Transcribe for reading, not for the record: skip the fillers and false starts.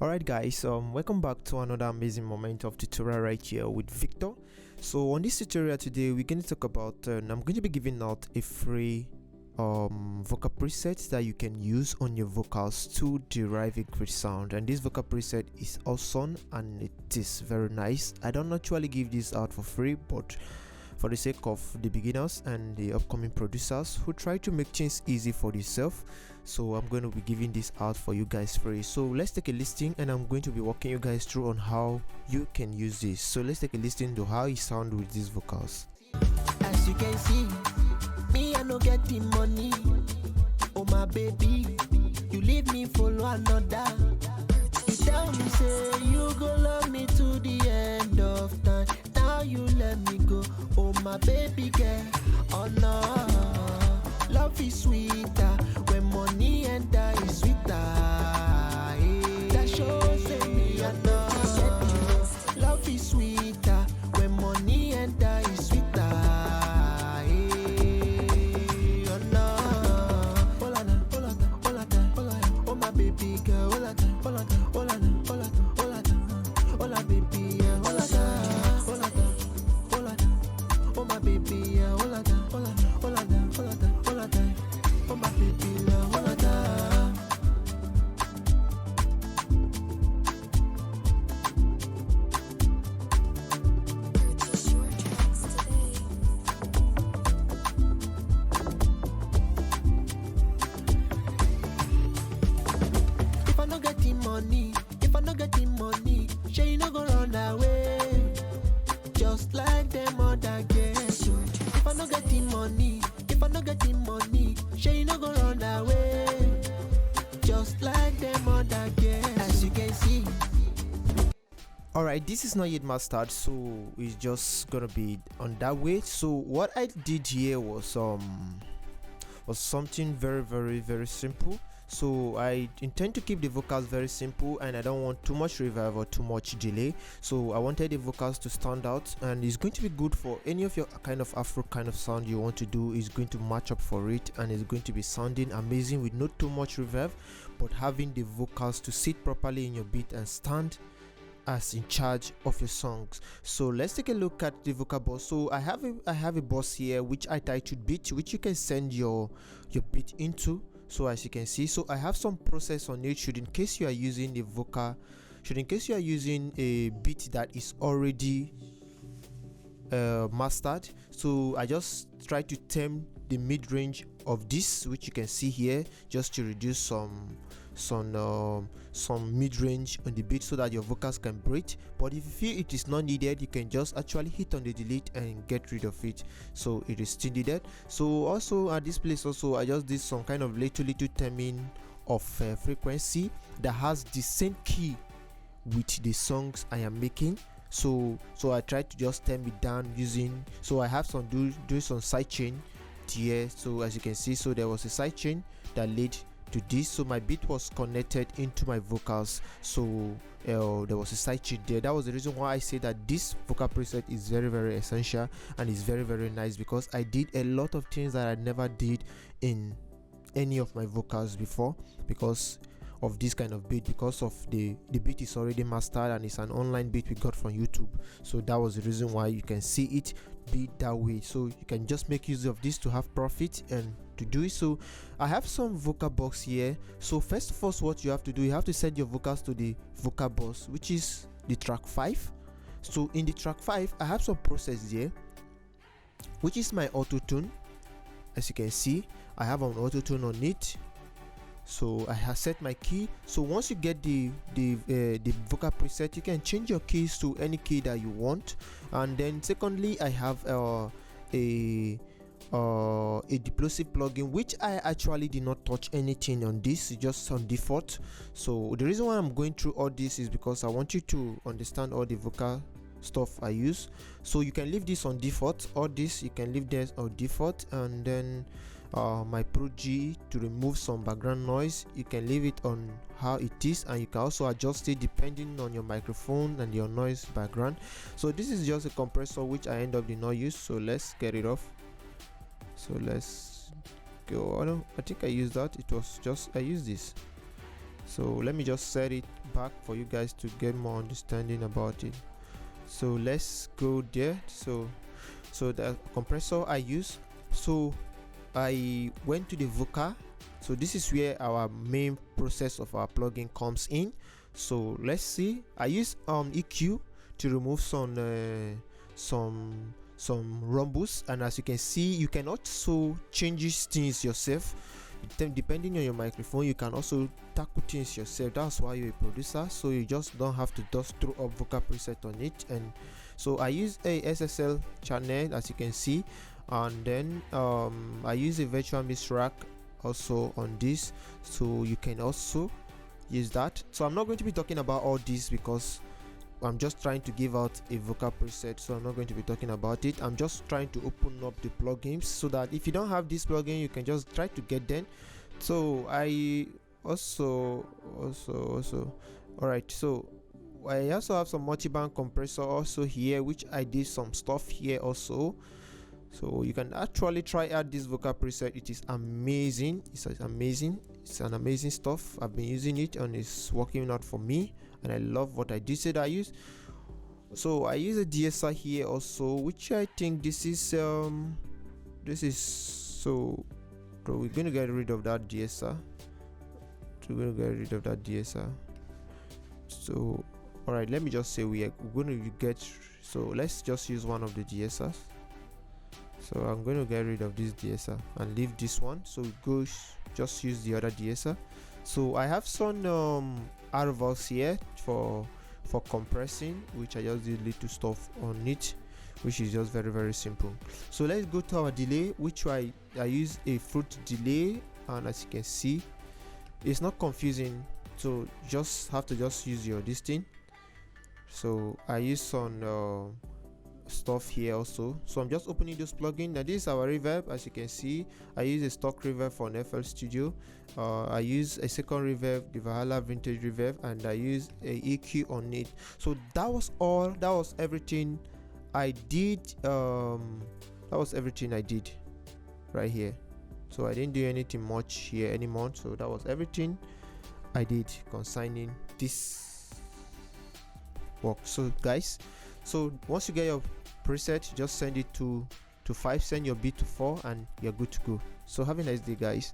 Alright guys, welcome back to another amazing moment of tutorial right here with Victor. So on this tutorial today we're going to talk about I'm going to be giving out a free vocal preset that you can use on your vocals to derive a great sound, and this vocal preset is awesome and it is very nice. I don't actually give this out for free, but for the sake of the beginners and the upcoming producers who try to make things easy for themselves, so I'm going to be giving this out for you guys free. So let's take a listen, and I'm going to be walking you guys through on how you can use this. So let's take a listen to how it sounds with these vocals. As you can see, me I no get the money. Oh my baby, you leave me follow another. You tell me say you go love me to the end of time. Now you let me go. Oh my baby girl, oh no, love is sweeter when money enter is sweeter. Hey. That shows me I know love is sweeter when money enter is sweeter. If I no get the money, sure you no go run away. Just like them other girls. If I no get the money, sure you no go run away. Just like them other girls. As you can see. Alright, this is not yet mastered, so it's just gonna be on that way. So what I did here was something very simple. So I intend to keep the vocals very simple, and I don't want too much reverb or too much delay. So I wanted the vocals to stand out, and it's going to be good for any of your kind of afro kind of sound you want to do. Is going to match up for it, and it's going to be sounding amazing with not too much reverb, but having the vocals to sit properly in your beat and stand as in charge of your songs. So let's take a look at the vocal box. So I have a box here which I titled beat, which you can send your beat into. So as you can see, so I have some process on it, should in case you are using a beat that is already mastered. So I just try to tame the mid-range of this, which you can see here, just to reduce some mid-range on the beat so that your vocals can breathe. But if you feel it is not needed, you can just actually hit on the delete and get rid of it, so it is still needed. So also at this place also I just did some kind of little taming of frequency that has the same key with the songs I am making. So I tried to just tame it down using, so I have some do some sidechain here. So as you can see, so there was a sidechain that led to this, so my beat was connected into my vocals. So there was a sidechain there. That was the reason why I say that this vocal preset is very essential and is very nice, because I did a lot of things that I never did in any of my vocals before, because of this kind of beat, because of the beat is already mastered and it's an online beat we got from YouTube. So that was the reason why you can see it be that way. So you can just make use of this to have profit and to do it. So I have some vocal box here. So first of all, what you have to do, you have to send your vocals to the vocal box, which is the track 5. So in the track 5 I have some process here, which is my auto tune. As you can see, I have an auto tune on it. So I have set my key. So once you get the vocal preset, you can change your keys to any key that you want. And then secondly, I have a deplosive plugin, which I actually did not touch anything on this, just on default. So the reason why I'm going through all this is because I want you to understand all the vocal stuff I use. So you can leave this on default, or this you can leave this on default, and then my Pro G to remove some background noise, you can leave it on how it is, and you can also adjust it depending on your microphone and your noise background. So this is just a compressor which I end up did not use, so let's get it off. So let's go. I think I used that. It was just I used this. So let me just set it back for you guys to get more understanding about it. So let's go there. So the compressor I use, so I went to the vocal. So this is where our main process of our plugin comes in. So let's see, I use EQ to remove some rumbles, and as you can see, you can also change things yourself. Depending on your microphone, you can also tackle things yourself. That's why you're a producer, so you just don't have to just throw up vocal preset on it. And so I use a SSL channel, as you can see, and then I use a virtual mix rack also on this, so you can also use that. So I'm not going to be talking about all this because I'm just trying to give out a vocal preset, so I'm not going to be talking about it. I'm just trying to open up the plugins so that if you don't have this plugin, you can just try to get them. So I also all right, so I also have some multi-band compressor also here, which I did some stuff here also. So you can actually try out this vocal preset. It is amazing. It's amazing. It's an amazing stuff. I've been using it and it's working out for me, and I love what I did say that I use. So I use a DSR here also, which I think this is so we're gonna get rid of that DSR. So all right, let me just say we're going to get, so let's just use one of the DSRs. So I'm going to get rid of this DSR and leave this one, so go just use the other DSR. So I have some RVOS here for compressing, which I just did little stuff on it, which is just very, very simple. So let's go to our delay, which I use a fruit delay, and as you can see, it's not confusing, so just have to just use your this thing. So I use some stuff here also. So I'm just opening this plugin. Now this is our reverb. As you can see, I use a stock reverb from FL Studio. I use a second reverb, the Valhalla Vintage reverb, and I use a EQ on it. So that was all. That was everything I did. That was everything I did right here. So I didn't do anything much here anymore. So that was everything I did concerning this work. So guys, so once you get your preset, just send it to 5, send your beat to 4, and you're good to go. So have a nice day, guys.